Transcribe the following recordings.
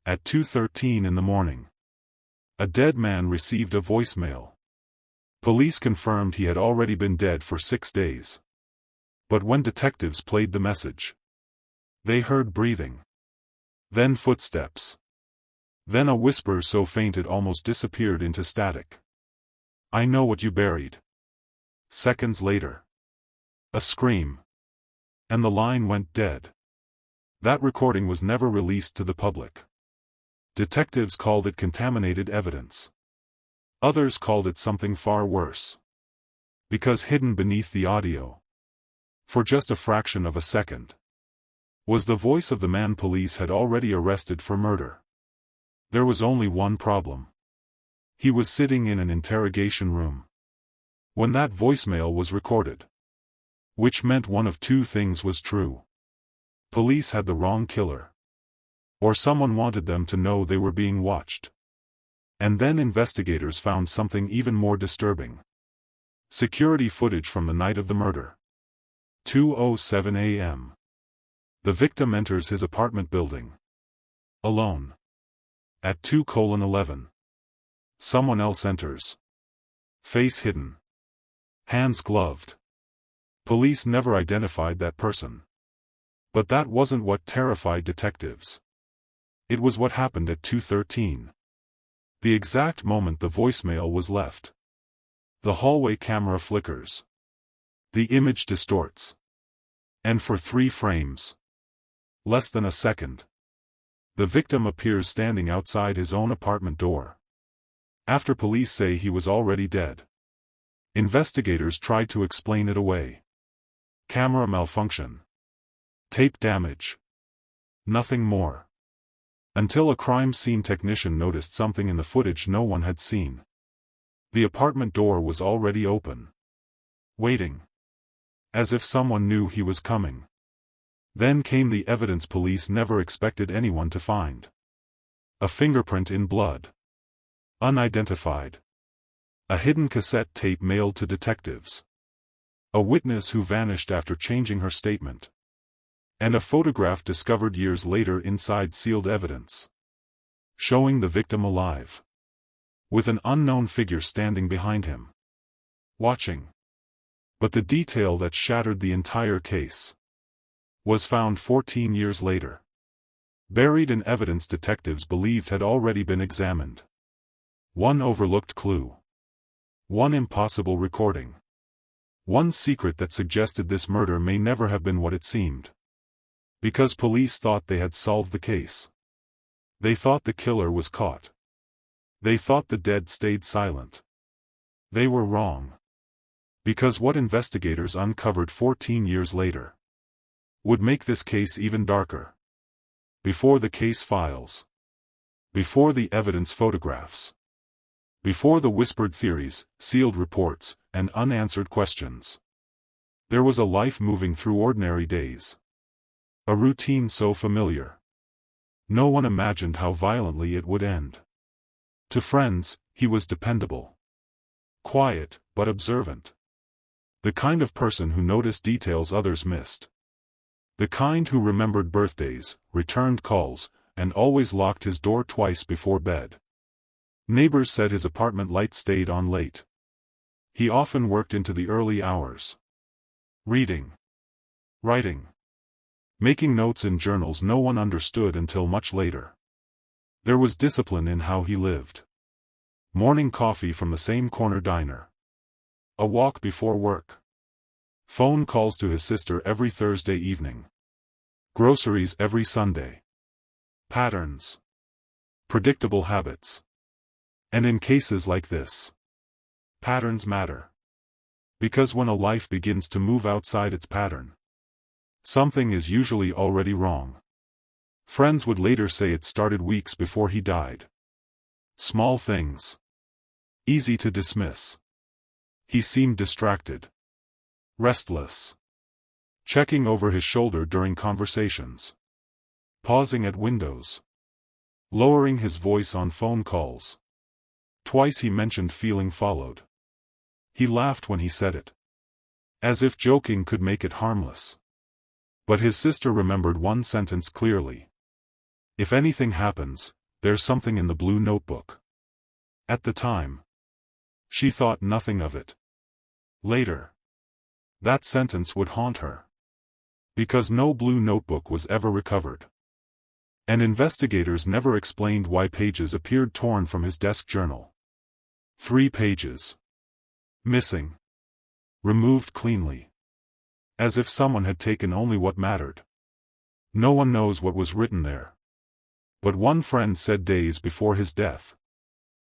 At 2:13 in the morning, a dead man received a voicemail. Police confirmed he had already been dead for 6 days. But when detectives played the message, they heard breathing. Then footsteps. Then a whisper so faint it almost disappeared into static. "I know what you buried." Seconds later, a scream. And the line went dead. That recording was never released to the public. Detectives called it contaminated evidence. Others called it something far worse. Because hidden beneath the audio, for just a fraction of a second, was the voice of the man police had already arrested for murder. There was only one problem. He was sitting in an interrogation room when that voicemail was recorded. Which meant one of two things was true. Police had the wrong killer. Or someone wanted them to know they were being watched. And then investigators found something even more disturbing. Security footage from the night of the murder. 2:07 a.m. The victim enters his apartment building. Alone. At 2:11. Someone else enters. Face hidden. Hands gloved. Police never identified that person. But that wasn't what terrified detectives. It was what happened at 2:13. The exact moment the voicemail was left. The hallway camera flickers. The image distorts. And for 3 frames, less than a second, the victim appears standing outside his own apartment door. After police say he was already dead, investigators tried to explain it away. Camera malfunction. Tape damage. Nothing more. Until a crime scene technician noticed something in the footage no one had seen. The apartment door was already open. Waiting. As if someone knew he was coming. Then came the evidence police never expected anyone to find. A fingerprint in blood. Unidentified. A hidden cassette tape mailed to detectives. A witness who vanished after changing her statement. And a photograph discovered years later inside sealed evidence, showing the victim alive, with an unknown figure standing behind him, watching. But the detail that shattered the entire case was found 14 years later, buried in evidence detectives believed had already been examined. One overlooked clue. One impossible recording. One secret that suggested this murder may never have been what it seemed. Because police thought they had solved the case. They thought the killer was caught. They thought the dead stayed silent. They were wrong. Because what investigators uncovered 14 years later would make this case even darker. Before the case files. Before the evidence photographs. Before the whispered theories, sealed reports, and unanswered questions. There was a life moving through ordinary days. A routine so familiar. No one imagined how violently it would end. To friends, he was dependable. Quiet, but observant. The kind of person who noticed details others missed. The kind who remembered birthdays, returned calls, and always locked his door twice before bed. Neighbors said his apartment light stayed on late. He often worked into the early hours. Reading. Writing. Making notes in journals no one understood until much later. There was discipline in how he lived. Morning coffee from the same corner diner. A walk before work. Phone calls to his sister every Thursday evening. Groceries every Sunday. Patterns. Predictable habits. And in cases like this, patterns matter. Because when a life begins to move outside its pattern, something is usually already wrong. Friends would later say it started weeks before he died. Small things. Easy to dismiss. He seemed distracted. Restless. Checking over his shoulder during conversations. Pausing at windows. Lowering his voice on phone calls. Twice he mentioned feeling followed. He laughed when he said it. As if joking could make it harmless. But his sister remembered one sentence clearly. If anything happens, "There's something in the blue notebook." At the time, she thought nothing of it. Later, that sentence would haunt her. Because no blue notebook was ever recovered. And investigators never explained why pages appeared torn from his desk journal. 3 pages. Missing. Removed cleanly. As if someone had taken only what mattered. No one knows what was written there. But one friend said days before his death.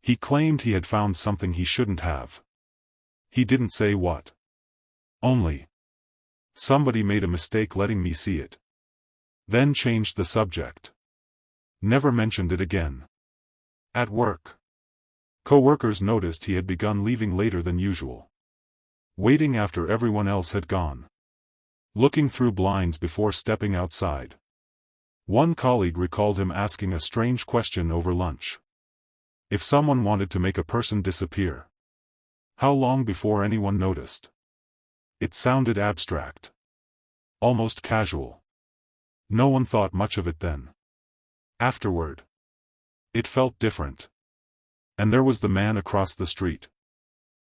He claimed he had found something he shouldn't have. He didn't say what. Only, "Somebody made a mistake letting me see it." Then changed the subject. Never mentioned it again. At work, co-workers noticed he had begun leaving later than usual. Waiting after everyone else had gone. Looking through blinds before stepping outside. One colleague recalled him asking a strange question over lunch. If someone wanted to make a person disappear, how long before anyone noticed? It sounded abstract. Almost casual. No one thought much of it then. Afterward, it felt different. And there was the man across the street.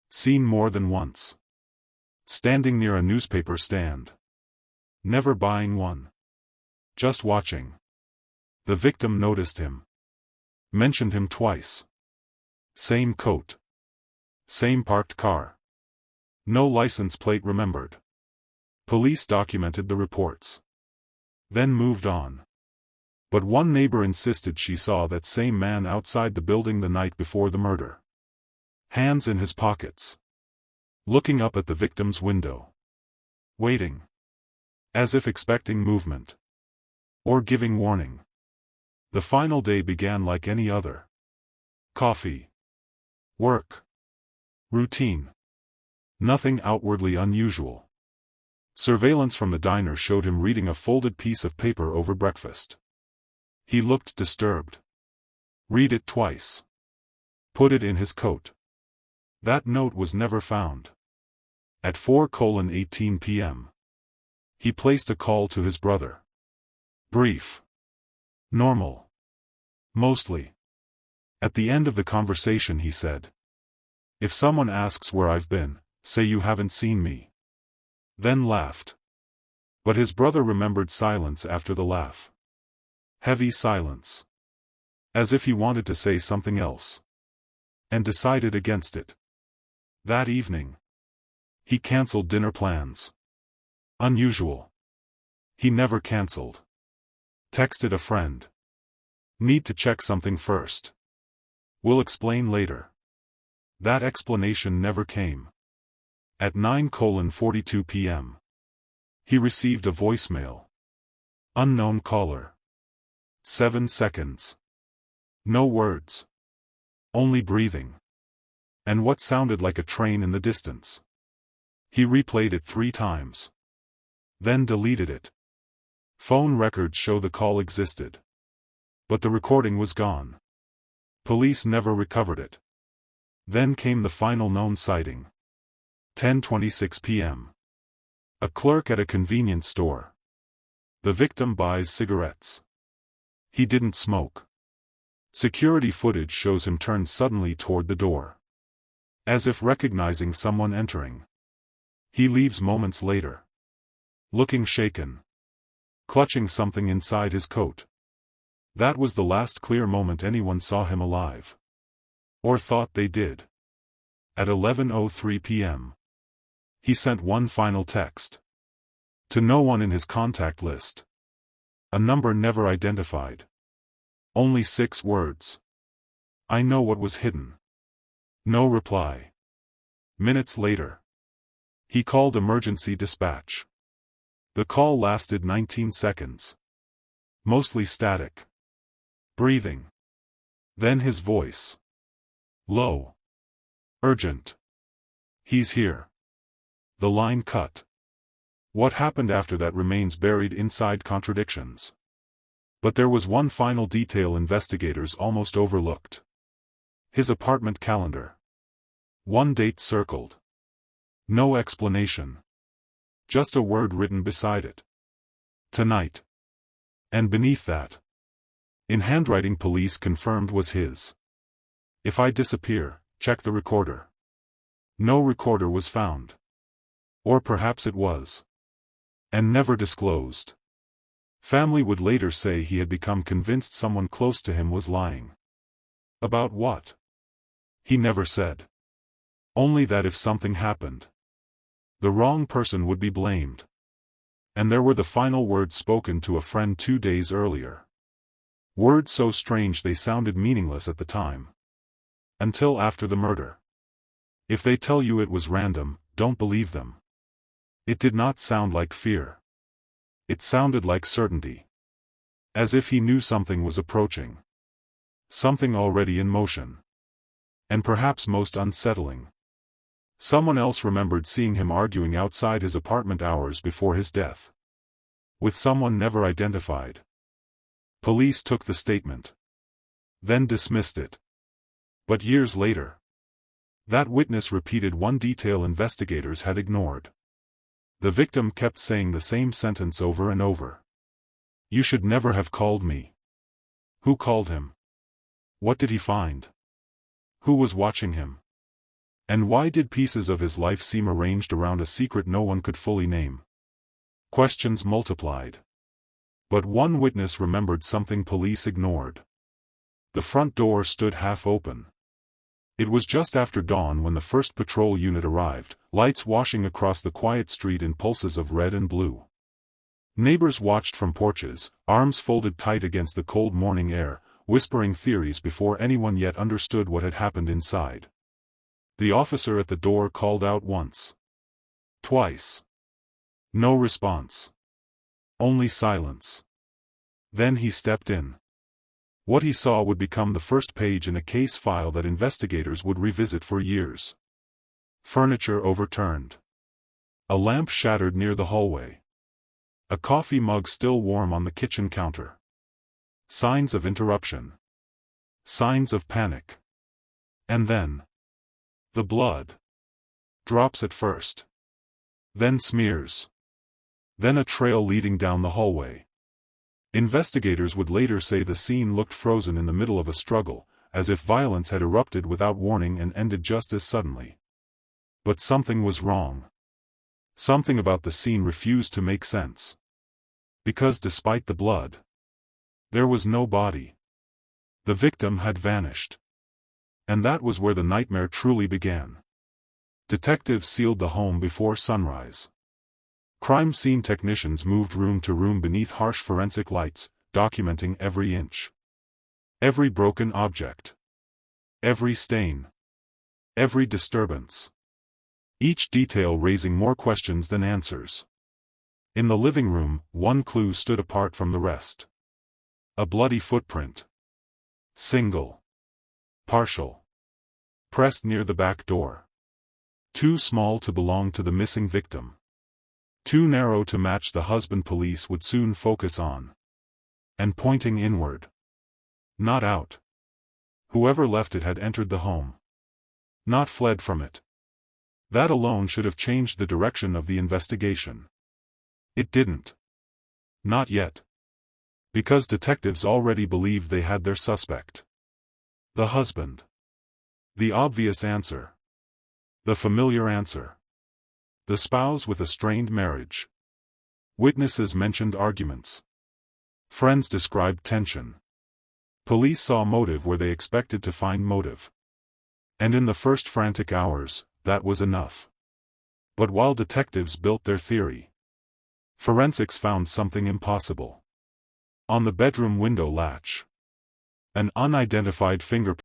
Seen more than once. Standing near a newspaper stand. Never buying one. Just watching. The victim noticed him. Mentioned him twice. Same coat. Same parked car. No license plate remembered. Police documented the reports. Then moved on. But one neighbor insisted she saw that same man outside the building the night before the murder. Hands in his pockets. Looking up at the victim's window. Waiting. As if expecting movement. Or giving warning. The final day began like any other. Coffee. Work. Routine. Nothing outwardly unusual. Surveillance from the diner showed him reading a folded piece of paper over breakfast. He looked disturbed. Read it twice. Put it in his coat. That note was never found. At 4:18 p.m. he placed a call to his brother. Brief. Normal. Mostly. At the end of the conversation he said, "If someone asks where I've been, say you haven't seen me." Then laughed. But his brother remembered silence after the laugh. Heavy silence. As if he wanted to say something else. And decided against it. That evening, he cancelled dinner plans. Unusual. He never cancelled. Texted a friend. Need to check something first. Will explain later. That explanation never came. At 9:42 p.m. he received a voicemail. Unknown caller. 7 seconds. No words. Only breathing. And what sounded like a train in the distance. He replayed it 3 times. Then deleted it. Phone records show the call existed. But the recording was gone. Police never recovered it. Then came the final known sighting. 10:26 p.m. A clerk at a convenience store. The victim buys cigarettes. He didn't smoke. Security footage shows him turn suddenly toward the door. As if recognizing someone entering. He leaves moments later. Looking shaken. Clutching something inside his coat. That was the last clear moment anyone saw him alive. Or thought they did. At 11:03 p.m. he sent one final text. To no one in his contact list. A number never identified. Only 6 words. I know what was hidden. No reply. Minutes later, he called emergency dispatch. The call lasted 19 seconds. Mostly static. Breathing. Then his voice. Low. Urgent. He's here. The line cut. What happened after that remains buried inside contradictions. But there was one final detail investigators almost overlooked. His apartment calendar. One date circled. No explanation. Just a word written beside it. Tonight. And beneath that, In handwriting police confirmed was his. If I disappear, check the recorder. No recorder was found. Or perhaps it was. And never disclosed. Family would later say he had become convinced someone close to him was lying. About what? He never said. Only that if something happened, the wrong person would be blamed. And there were the final words spoken to a friend 2 days earlier. Words so strange they sounded meaningless at the time. Until after the murder. If they tell you it was random, don't believe them. It did not sound like fear. It sounded like certainty. As if he knew something was approaching. Something already in motion. And perhaps most unsettling. Someone else remembered seeing him arguing outside his apartment hours before his death. With someone never identified. Police took the statement. Then dismissed it. But years later, that witness repeated one detail investigators had ignored. The victim kept saying the same sentence over and over. You should never have called me. Who called him? What did he find? Who was watching him? And why did pieces of his life seem arranged around a secret no one could fully name? Questions multiplied. But one witness remembered something police ignored. The front door stood half open. It was just after dawn when the first patrol unit arrived, lights washing across the quiet street in pulses of red and blue. Neighbors watched from porches, arms folded tight against the cold morning air, whispering theories before anyone yet understood what had happened inside. The officer at the door called out once. Twice. No response. Only silence. Then he stepped in. What he saw would become the first page in a case file that investigators would revisit for years. Furniture overturned. A lamp shattered near the hallway. A coffee mug still warm on the kitchen counter. Signs of interruption. Signs of panic. And then, the blood. Drops at first. Then smears. Then a trail leading down the hallway. Investigators would later say the scene looked frozen in the middle of a struggle, as if violence had erupted without warning and ended just as suddenly. But something was wrong. Something about the scene refused to make sense. Because despite the blood, there was no body. The victim had vanished. And that was where the nightmare truly began. Detectives sealed the home before sunrise. Crime scene technicians moved room to room beneath harsh forensic lights, documenting every inch. Every broken object. Every stain. Every disturbance. Each detail raising more questions than answers. In the living room, one clue stood apart from the rest. A bloody footprint. Single. Partial. Pressed near the back door. Too small to belong to the missing victim. Too narrow to match the husband police would soon focus on. And pointing inward. Not out. Whoever left it had entered the home. Not fled from it. That alone should have changed the direction of the investigation. It didn't. Not yet. Because detectives already believed they had their suspect. The husband. The obvious answer. The familiar answer. The spouse with a strained marriage. Witnesses mentioned arguments. Friends described tension. Police saw motive where they expected to find motive. And in the first frantic hours, that was enough. But while detectives built their theory, forensics found something impossible. On the bedroom window latch. An unidentified fingerprint.